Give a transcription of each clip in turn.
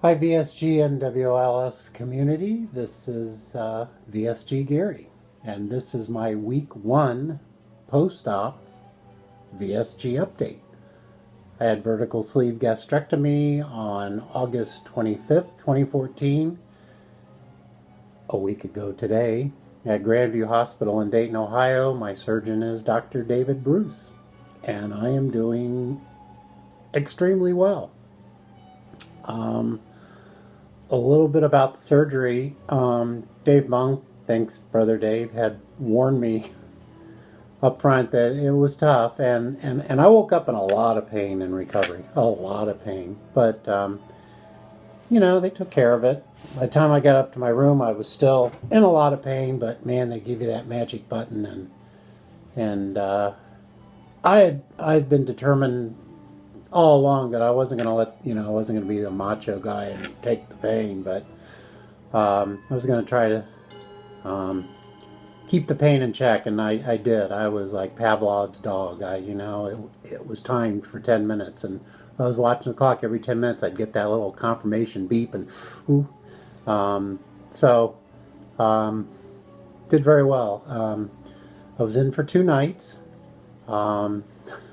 Hi, VSG and WLS community. This is VSG Gary, and this is my week 1 post-op VSG update. I had vertical sleeve gastrectomy on August 25th, 2014, a week ago today, at Grandview Hospital in Dayton, Ohio. My surgeon is Dr. David Bruce, and I am doing extremely well. A little bit about the surgery. Dave Monk, thanks Brother Dave, had warned me up front that it was tough, and I woke up in a lot of pain in recovery, a lot of pain. But they took care of it. By the time I got up to my room, I was still in a lot of pain, but man, they give you that magic button, and I had been determined all along that I wasn't going to I wasn't going to be the macho guy and take the pain, but I was going to try to keep the pain in check, and I did. I was like Pavlov's dog. It was timed for 10 minutes, and I was watching the clock every 10 minutes. I'd get that little confirmation beep, and ooh. Did very well. I was in for 2 nights.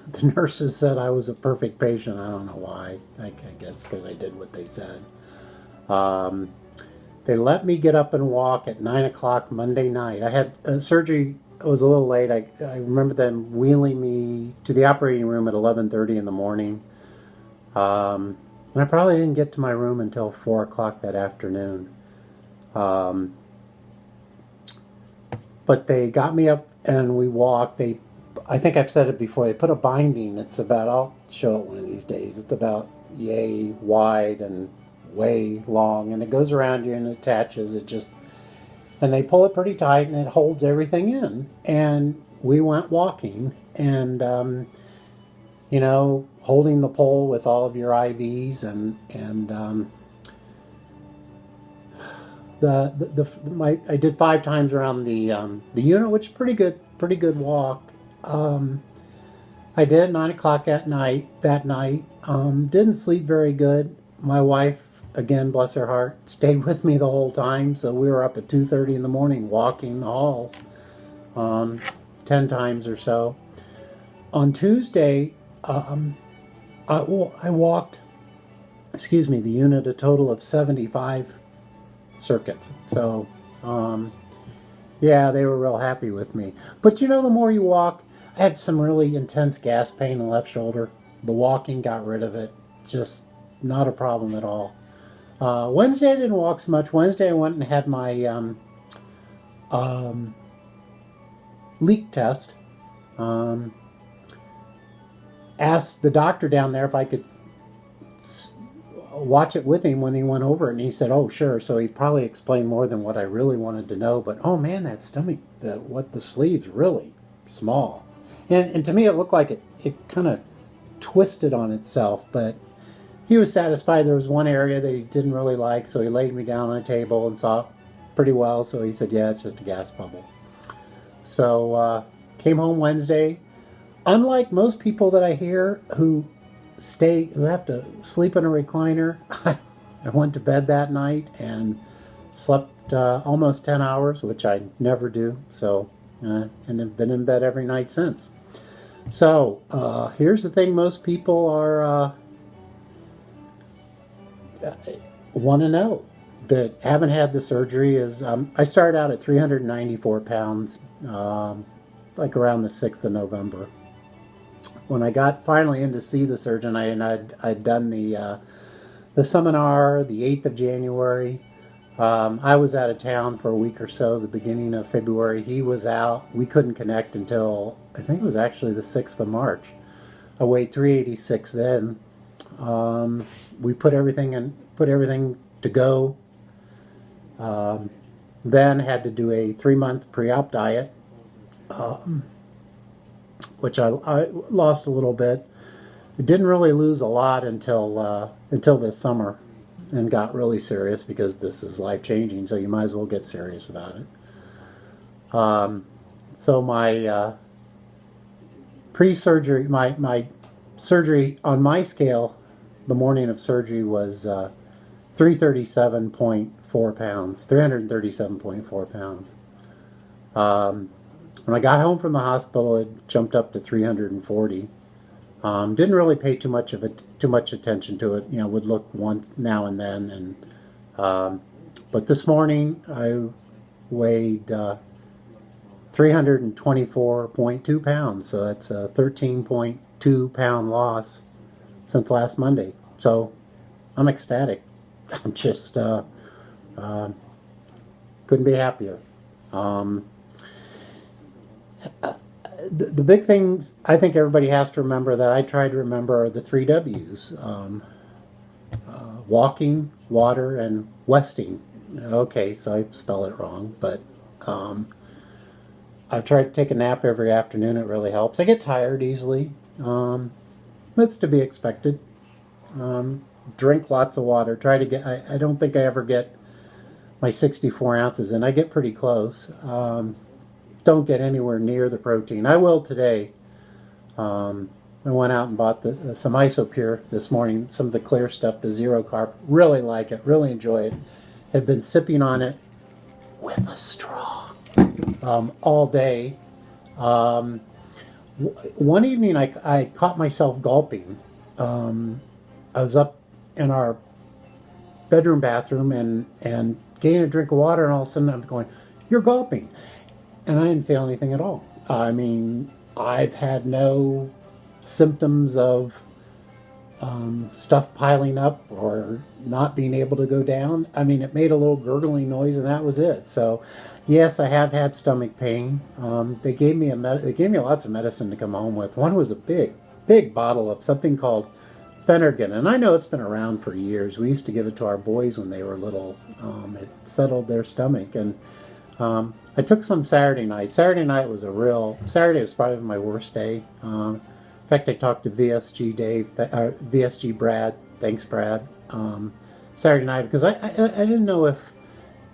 The nurses said I was a perfect patient. I don't know why. I guess because I did what they said. They let me get up and walk at 9 o'clock Monday night. I had surgery. It was a little late. I remember them wheeling me to the operating room at 11:30 in the morning. And I probably didn't get to my room until 4 o'clock that afternoon. But they got me up and we walked. I think I've said it before, they put a binding. It's about, I'll show it one of these days. It's about yay wide and way long, and it goes around you and attaches. And they pull it pretty tight and it holds everything in. And we went walking and, holding the pole with all of your IVs I did 5 times around the unit, which is pretty good walk. I did 9 o'clock that night. Didn't sleep very good. My wife, again, bless her heart, stayed with me the whole time. So we were up at 2:30 in the morning walking the halls 10 times or so. On Tuesday, I walked, the unit a total of 75 circuits. So, yeah, they were real happy with me. But the more you walk, I had some really intense gas pain in the left shoulder. The walking got rid of it. Just not a problem at all. Wednesday I didn't walk so much. Wednesday I went and had my leak test. Asked the doctor down there if I could watch it with him when he went over it, and he said, oh, sure. So he probably explained more than what I really wanted to know. But, oh, man, that stomach, the sleeve's really small. And to me, it looked like it kind of twisted on itself. But he was satisfied. There was one area that he didn't really like, so he laid me down on a table and saw it pretty well. So he said, yeah, it's just a gas bubble. So came home Wednesday. Unlike most people that I hear who have to sleep in a recliner, I went to bed that night and slept almost 10 hours, which I never do. So, and have been in bed every night since. So, here's the thing most people want to know that haven't had the surgery is, I started out at 394 pounds, like around the 6th of November. When I got finally in to see the surgeon, I'd done the seminar the 8th of January. I was out of town for a week or so, the beginning of February. He was out. We couldn't connect until, I think it was actually the 6th of March. I weighed 386 then. We put everything to go. Then had to do a 3-month pre-op diet. Which I lost a little bit. I didn't really lose a lot until this summer, and got really serious because this is life-changing, so you might as well get serious about it. So my pre-surgery, my surgery on my scale, the morning of surgery was 337.4 pounds, 337.4 pounds. When I got home from the hospital, it jumped up to 340. Didn't really pay too much attention to it. You know, would look once now and then, and but this morning I weighed 324.2 pounds, so that's a 13.2 pound loss since last Monday. So I'm ecstatic. I'm just couldn't be happier. Um, the big things I think everybody has to remember that I try to remember are the three W's: walking, water, and westing. Okay, so I spell it wrong, but um, I've tried to take a nap every afternoon. It really helps. I get tired easily. That's to be expected. Um, Drink lots of water. Try to get. I don't think I ever get my 64 ounces in. I get pretty close. Don't get anywhere near the protein. I will today. I went out and bought some Isopure this morning, some of the clear stuff, the zero carb. Really like it, really enjoy it. Have been sipping on it with a straw all day. Um, One evening I caught myself gulping. I was up in our bathroom and getting a drink of water, and all of a sudden I'm going, "You're gulping." And I didn't feel anything at all. I mean, I've had no symptoms of stuff piling up or not being able to go down. I mean, it made a little gurgling noise, and that was it. So, yes, I have had stomach pain. They gave me lots of medicine to come home with. One was a big bottle of something called Phenergan, and I know it's been around for years. We used to give it to our boys when they were little. It settled their stomach, and I took some Saturday night. Saturday was probably my worst day. In fact, I talked to VSG VSG Brad. Thanks, Brad. Saturday night, because I didn't know if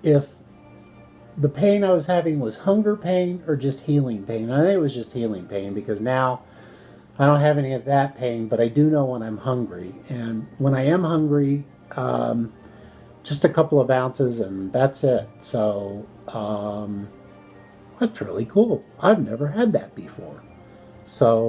the pain I was having was hunger pain or just healing pain. I think it was just healing pain, because now I don't have any of that pain, but I do know when I'm hungry. And when I am hungry, just a couple of ounces and that's it. So that's really cool. I've never had that before. So